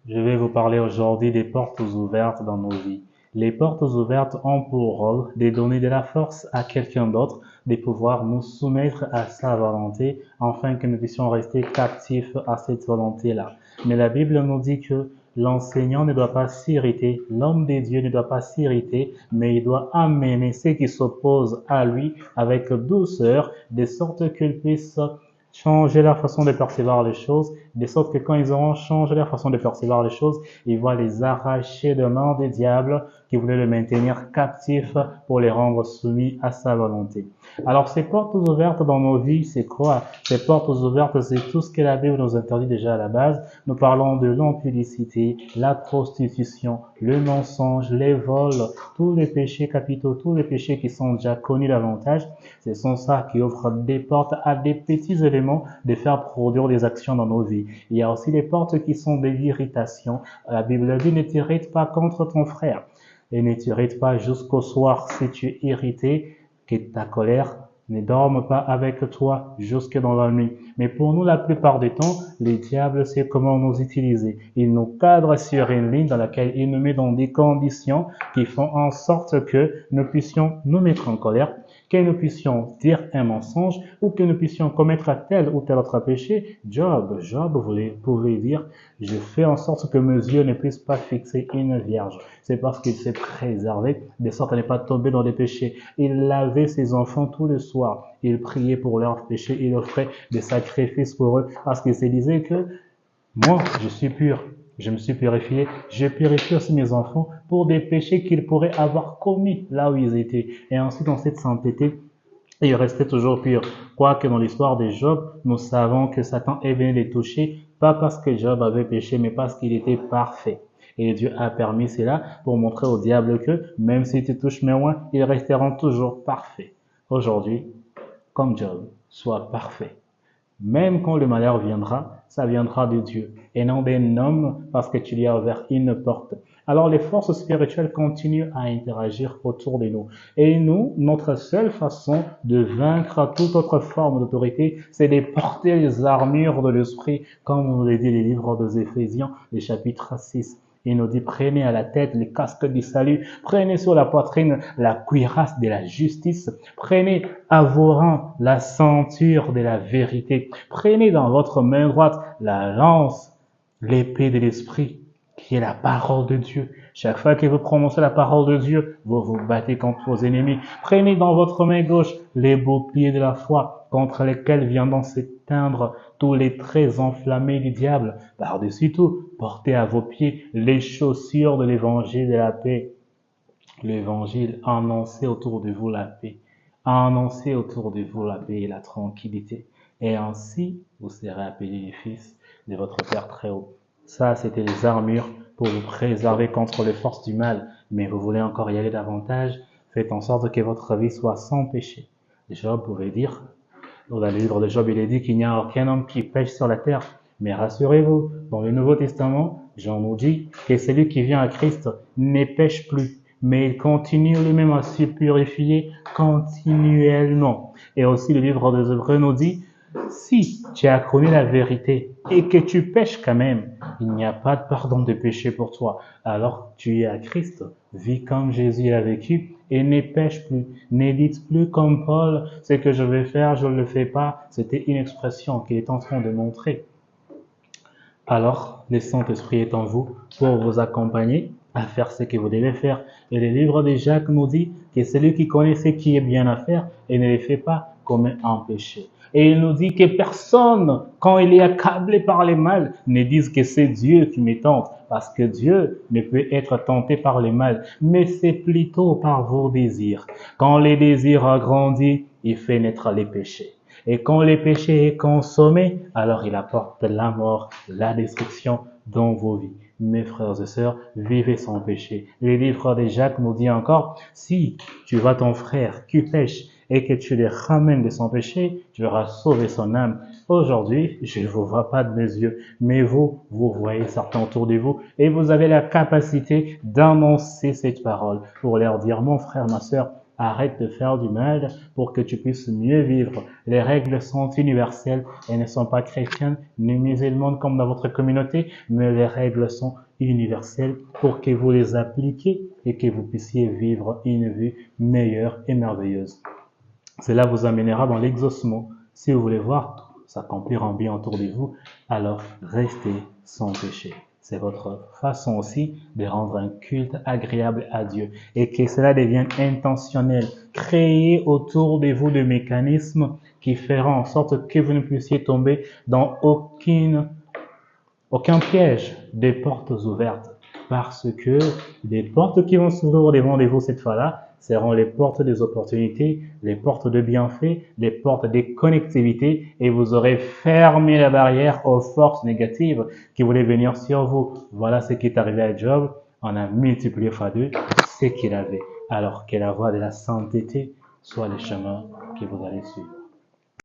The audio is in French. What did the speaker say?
Je vais vous parler aujourd'hui des portes ouvertes dans nos vies. Les portes ouvertes ont pour rôle de donner de la force à quelqu'un d'autre, de pouvoir nous soumettre à sa volonté, afin que nous puissions rester captifs à cette volonté-là. Mais la Bible nous dit que l'enseignant ne doit pas s'irriter, l'homme de Dieu ne doit pas s'irriter, mais il doit amener ceux qui s'opposent à lui avec douceur, de sorte qu'ils puissent changer leur façon de percevoir les choses, de sorte que quand ils auront changé leur façon de percevoir les choses, ils vont les arracher de main des diables qui voulaient le maintenir captif pour les rendre soumis à sa volonté. Alors, ces portes ouvertes dans nos vies, c'est quoi? Ces portes ouvertes, c'est tout ce que la Bible nous interdit déjà à la base. Nous parlons de l'impudicité, la prostitution, le mensonge, les vols, tous les péchés capitaux, tous les péchés qui sont déjà connus davantage. Ce sont ça qui offre des portes à des petits éléments de faire produire des actions dans nos vies. Il y a aussi les portes qui sont de l'irritation. La Bible dit, ne t'irrite pas contre ton frère et ne t'irrite pas jusqu'au soir. Si tu es irrité, que ta colère ne dorme pas avec toi jusque dans la nuit. Mais pour nous, la plupart du temps, les diables sait comment nous utiliser. Il nous cadre sur une ligne dans laquelle il nous met dans des conditions qui font en sorte que nous puissions nous mettre en colère, que nous puissions dire un mensonge ou que nous puissions commettre tel ou tel autre péché. Job, vous pouvez dire, je fais en sorte que mes yeux ne puissent pas fixer une vierge. C'est parce qu'il s'est préservé de sorte à ne pas tomber dans les péchés. Il lavait ses enfants tous les soirs. Il priait pour leurs péchés. Il offrait des sacrifices pour eux parce qu'il se disait que moi, je suis pur. Je me suis purifié. Je purifie aussi mes enfants pour des péchés qu'ils pourraient avoir commis là où ils étaient. Et ensuite, dans cette sainteté, il restait toujours pur. Quoique dans l'histoire de Job, nous savons que Satan est venu les toucher, pas parce que Job avait péché, mais parce qu'il était parfait. Et Dieu a permis cela pour montrer au diable que, même s'il te touche moins, ils resteront toujours parfaits. Aujourd'hui, comme Job, sois parfait. Même quand le malheur viendra, ça viendra de Dieu et non d'un homme parce que tu lui as ouvert une porte. Alors les forces spirituelles continuent à interagir autour de nous. Et nous, notre seule façon de vaincre toute autre forme d'autorité, c'est de porter les armures de l'esprit, comme nous le dit les livres des Éphésiens, le chapitre 6. Il nous dit, prenez à la tête le casque du salut, prenez sur la poitrine la cuirasse de la justice, prenez à vos rangs la ceinture de la vérité, prenez dans votre main droite la lance, l'épée de l'esprit, qui est la parole de Dieu. Chaque fois que vous prononcez la parole de Dieu, vous vous battez contre vos ennemis. Prenez dans votre main gauche les boucliers de la foi, contre lesquels viendront s'éteindre tous les traits enflammés du diable. Par-dessus tout, portez à vos pieds les chaussures de l'évangile de la paix. L'évangile, annoncez autour de vous la paix. Annoncez autour de vous la paix et la tranquillité. Et ainsi, vous serez appelés les fils de votre Père très haut. Ça, c'était les armures pour vous préserver contre les forces du mal. Mais vous voulez encore y aller davantage? Faites en sorte que votre vie soit sans péché. Job pouvait dire, dans le livre de Job, il est dit qu'il n'y a aucun homme qui pêche sur la terre. Mais rassurez-vous, dans le Nouveau Testament, Jean nous dit que celui qui vient à Christ ne pêche plus, mais il continue lui-même à se purifier continuellement. Et aussi le livre des Hébreux nous dit, si tu as connu la vérité et que tu pêches quand même, il n'y a pas de pardon de péché pour toi. Alors tu es à Christ, vis comme Jésus a vécu et ne pêche plus. Ne dites plus comme Paul, ce que je vais faire, je ne le fais pas. C'était une expression qu'il est en train de montrer. Alors, le Saint-Esprit est en vous pour vous accompagner à faire ce que vous devez faire. Et le livre de Jacques nous dit que celui qui connaît ce qui est bien à faire et ne le fait pas commet un péché. Et il nous dit que personne, quand il est accablé par le mal, ne dise que c'est Dieu qui me tente, parce que Dieu ne peut être tenté par le mal, mais c'est plutôt par vos désirs. Quand les désirs agrandissent, il fait naître les péchés. Et quand le péché est consommé, alors il apporte la mort, la destruction dans vos vies. Mes frères et sœurs, vivez sans péché. Le livre de Jacques nous dit encore, si tu vois ton frère qui pêche et que tu le ramènes de son péché, tu auras sauvé son âme. Aujourd'hui, je ne vous vois pas de mes yeux, mais vous voyez certains autour de vous et vous avez la capacité d'annoncer cette parole pour leur dire, mon frère, ma sœur, Arrête de faire du mal pour que tu puisses mieux vivre. Les règles sont universelles et ne sont pas chrétiennes ni musulmanes comme dans votre communauté, mais les règles sont universelles pour que vous les appliquiez et que vous puissiez vivre une vie meilleure et merveilleuse. Cela vous amènera dans l'exaucement. Si vous voulez voir tout s'accomplir en bien autour de vous, alors restez sans péché. C'est votre façon aussi de rendre un culte agréable à Dieu et que cela devienne intentionnel. Créez autour de vous des mécanismes qui feront en sorte que vous ne puissiez tomber dans aucun piège, des portes ouvertes. Parce que les portes qui vont s'ouvrir devant vous cette fois-là seront les portes des opportunités, les portes de bienfaits, les portes des connectivités et vous aurez fermé la barrière aux forces négatives qui voulaient venir sur vous. Voilà ce qui est arrivé à Job. On a multiplié fois 2 ce qu'il avait. Alors que la voie de la sainteté soit le chemin que vous allez suivre.